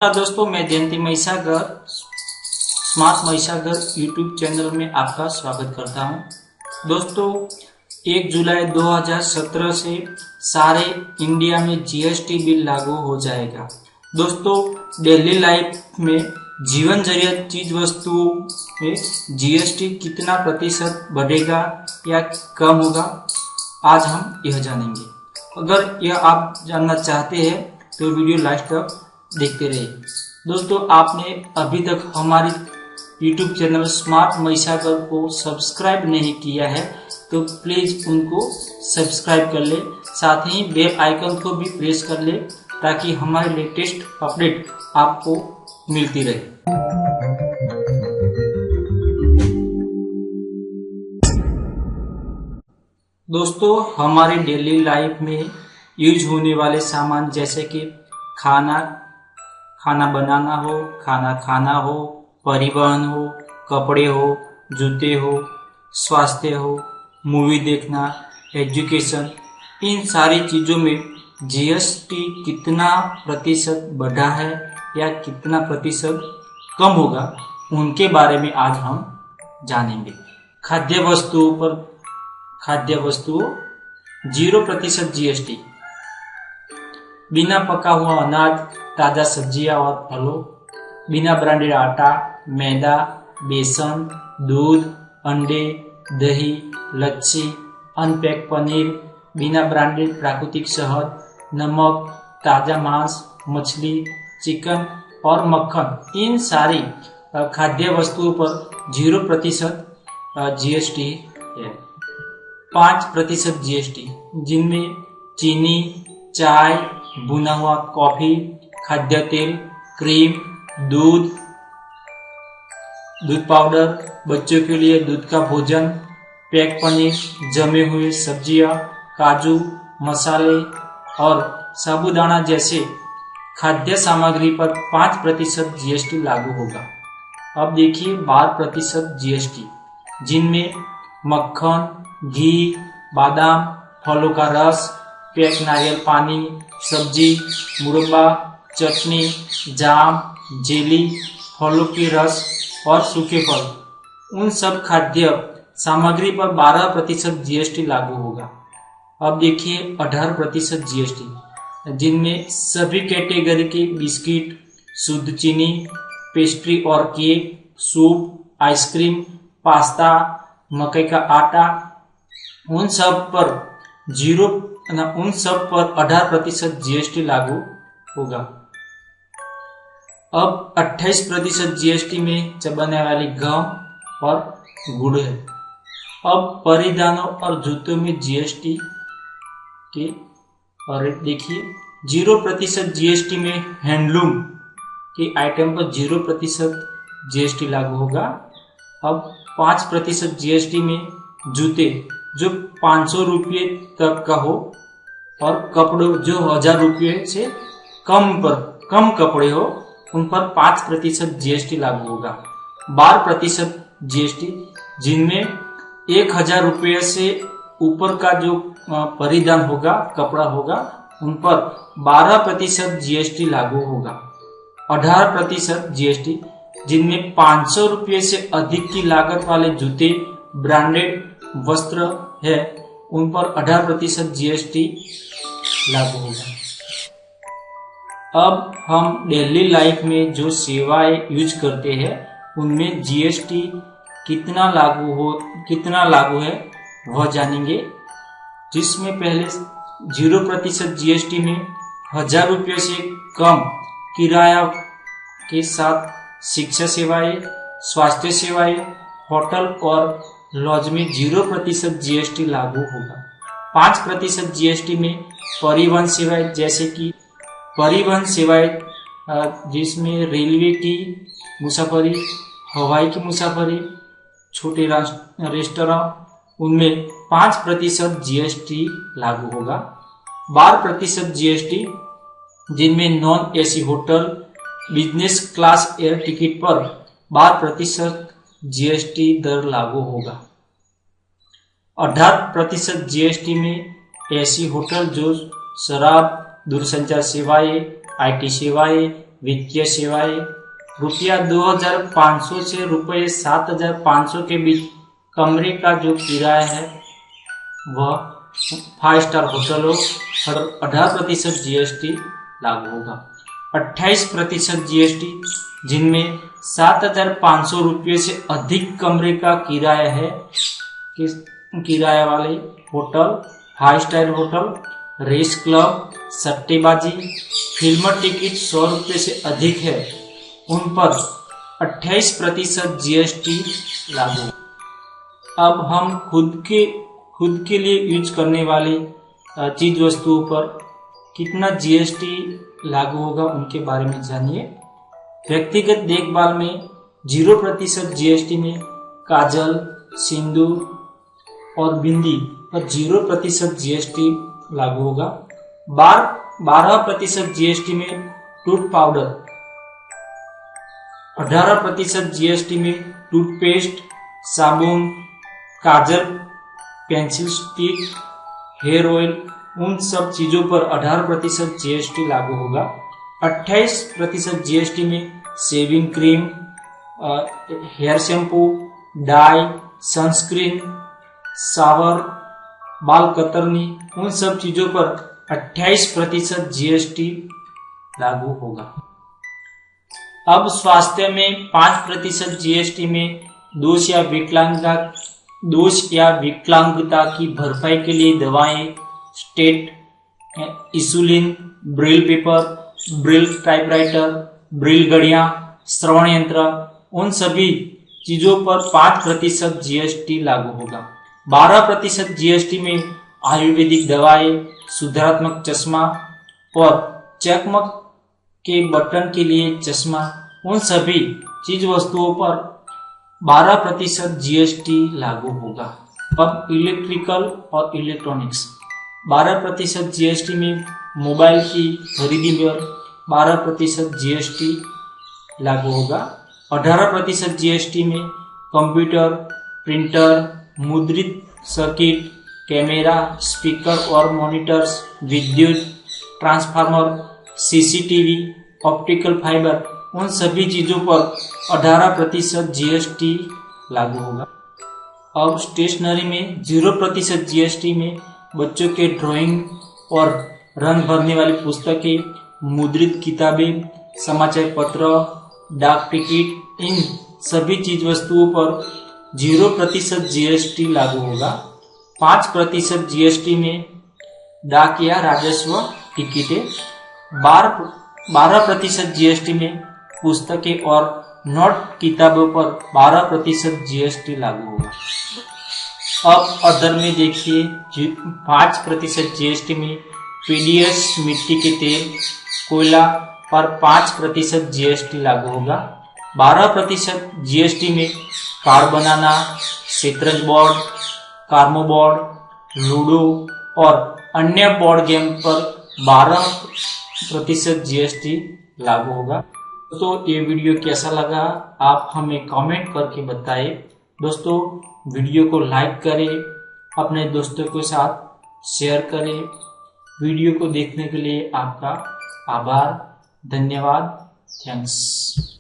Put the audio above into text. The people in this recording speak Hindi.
दोस्तों, मैं Jayanti Mahisagar smart Mahisagar YouTube channel में आपका स्वागत करता हूं। दोस्तों, 1 जुलाई 2017 से सारे इंडिया में जीएसटी बिल लागू हो जाएगा। दोस्तों, डेली लाइफ में जीवन जरूरत चीज वस्तुओं में जीएसटी कितना प्रतिशत बढ़ेगा या कम होगा, आज हम यह जानेंगे। अगर यह आप जानना चाहते हैं तो वीडियो लास्ट तक देखते रहिए। दोस्तों, आपने अभी तक हमारी YouTube चैनल स्मार्ट महिसागर को सब्सक्राइब नहीं किया है तो प्लीज उनको सब्सक्राइब कर ले, साथ ही बेल आइकन को भी प्रेस कर ले ताकि हमारे लेटेस्ट अपडेट आपको मिलती रहे। दोस्तों, हमारे डेली लाइफ में यूज होने वाले सामान जैसे कि खाना बनाना हो, खाना खाना हो, परिवहन हो, कपड़े हो, जूते हो, स्वास्थ्य हो, मूवी देखना, एजुकेशन, इन सारी चीजों में जीएसटी कितना प्रतिशत बढ़ा है या कितना प्रतिशत कम होगा, उनके बारे में आज हम जानेंगे। खाद्य वस्तुओं 0% जीएसटी। बिना पका हुआ अनाज, ताजा सब्जियां और फलों, बिना ब्रांडेड आटा, मैदा, बेसन, दूध, अंडे, दही, लच्छी, अनपैक पनीर, बिना ब्रांडेड प्राकृतिक शहद, नमक, ताजा मांस, मछली, चिकन और मक्खन, इन सारी खाद्य वस्तुओं पर 0% जीएसटी है। 5% जीएसटी, जिनमें चीनी, चाय, भुना हुआ कॉफी, खाद्य तेल, क्रीम, दूध पाउडर, बच्चों के लिए दूध का भोजन, पैक पनीर, जमे हुए सब्जियां, काजू, मसाले और साबूदाना जैसे खाद्य सामग्री पर 5% जीएसटी लागू होगा। अब देखिए 12% जीएसटी, जिनमें मक्खन, घी, बादाम, फलों का रस, पैक नारियल पानी, सब्जी, मुरब्बा, चटनी, जाम, जेली, फलों के रस और सूखे फल, उन सब खाद्य सामग्री पर 12% जीएसटी लागू होगा। अब देखिए 18% जीएसटी, जिनमें सभी कैटेगरी के बिस्किट, शुद्ध चीनी, पेस्ट्री और केक, सूप, आइसक्रीम, पास्ता, मकई का आटा, उन सब पर 18% जीएसटी लागू होगा। अब 28% जीएसटी में चबाने वाली गम और गुड़ है। अब परिधानों और जूतों में जीएसटी के, और देखिए 0% जीएसटी में हैंडलूम के आइटम पर 0% जीएसटी लागू होगा। अब 5% जीएसटी में जूते जो 500 रुपये तक का हो और कपड़े जो 1000 रुपये से कम कपड़े हो, उन पर 5% जीएसटी लागू होगा। 12% जीएसटी, जिनमें 1000 रुपये से ऊपर का जो परिधान होगा, कपड़ा होगा, उन पर 12% जीएसटी लागू होगा। 18% जीएसटी, जिनमें 500 रुपये से अधिक की लागत वाले जूते, ब्रांडेड वस्त्र है, उन पर 18% जीएसटी लागू होगा। अब हम डेली लाइफ में जो सेवाएं यूज करते हैं उनमें जीएसटी कितना लागू है वह जानेंगे। जिसमें पहले 0% जीएसटी में 1000 रुपये से कम किराया के साथ शिक्षा सेवाएं, स्वास्थ्य सेवाएं, होटल और लॉज में 0% जीएसटी लागू होगा। 5% जीएसटी में परिवहन सेवाएं, जैसे कि परिवहन सेवाएं जिसमें रेलवे की मुसाफरी, हवाई की मुसाफरी, छोटे रेस्टोरेंट, उनमें 5% जीएसटी लागू होगा। 12% जीएसटी, जिनमें non AC hotel, business class air ticket पर 12% जीएसटी दर लागू होगा। 18% जीएसटी में एसी होटल जो शराब, दूरसंचार सेवाएं, आईटी सेवाएं, वित्तीय सेवाएं, रुपया 2,500 से रुपये 7,500 के बीच कमरे का जो किराया है वह 5 स्टार होटलों पर 18% जीएसटी लागू होगा। 28% जीएसटी जिनमें 7,500 रुपये से अधिक कमरे का किराया है, किराया वाले hotel, 5 star hotel, race club, सट्टेबाजी, फिल्म टिकट 100 रुपये से अधिक है, उन पर 28% जीएसटी लागू। अब हम खुद के लिए यूज करने वाले चीज वस्तुओं पर कितना जीएसटी लागू होगा उनके बारे में जानिए। व्यक्तिगत देखभाल में 0% जीएसटी में काजल, सिंदूर और बिंदी पर 0% जीएसटी लागू होगा। 12% जीएसटी में टूथ पाउडर, 18% जीएसटी में टूथपेस्ट, साबुन, काजल, पेंसिल स्टिक, हेयर ऑयल, उन सब चीजों पर 18% जीएसटी लागू होगा। 28% जीएसटी में shaving cream, hair shampoo, dye, sunscreen, shower, बाल कतरनी, उन सब चीजों पर 28% जीएसटी लागू होगा। अब स्वास्थ्य में 5% जीएसटी में दोष या विकलांगता की भरपाई के लिए दवाएं, state, insulin, Braille paper, Braille typewriter, Braille घड़ियां, श्रवण यंत्र, उन सभी चीजों पर 5% जीएसटी लागू होगा। 12% जीएसटी में आयुर्वेदिक दवाएं, सुधारात्मक चश्मा और चकमक के बटन के लिए चश्मा, उन सभी चीज वस्तुओं पर 12% जीएसटी लागू होगा। अब इलेक्ट्रिकल और इलेक्ट्रॉनिक्स, 12% जीएसटी में मोबाइल की खरीदी पर 12% जीएसटी लागू होगा। 18% जीएसटी में कंप्यूटर, प्रिंटर, मुद्रित सर्किट, कैमरा, स्पीकर और मॉनिटर्स, विद्युत, ट्रांसफार्मर, सीसीटीवी, ऑप्टिकल फाइबर, उन सभी चीजों पर 18% जीएसटी लागू होगा। अब स्टेशनरी में 0% जीएसटी में बच्चों के ड्राइंग और रंग भरने वाली पुस्तकें, मुद्रित किताबें, समाचार पत्र, डाक टिकट, इन सभी चीज वस्तुओं पर 0% जीएसटी लागू होगा। 5% जीएसटी में डाक या राजस्व टिकटें, 12% जीएसटी में पुस्तकें और नोट किताबों पर 12% जीएसटी लागू होगा। अब अदर में देखिए 5% जीएसटी में पीडीएस, मिट्टी के तेल, कोयला पर 5% जीएसटी लागू होगा। 12% जीएसटी में कार्ड बनाना, शतरंज बोर्ड, कार्मो बोर्ड, लूडो और अन्य बोर्ड गेम पर 12% जीएसटी लागू होगा। दोस्तों, ये वीडियो कैसा लगा आप हमें कमेंट करके बताएं। दोस्तों, वीडियो को लाइक करें, अपने दोस्तों के साथ शेयर करें। वीडियो को देखने के लिए आपका आभार, धन्यवाद, थैंक्स।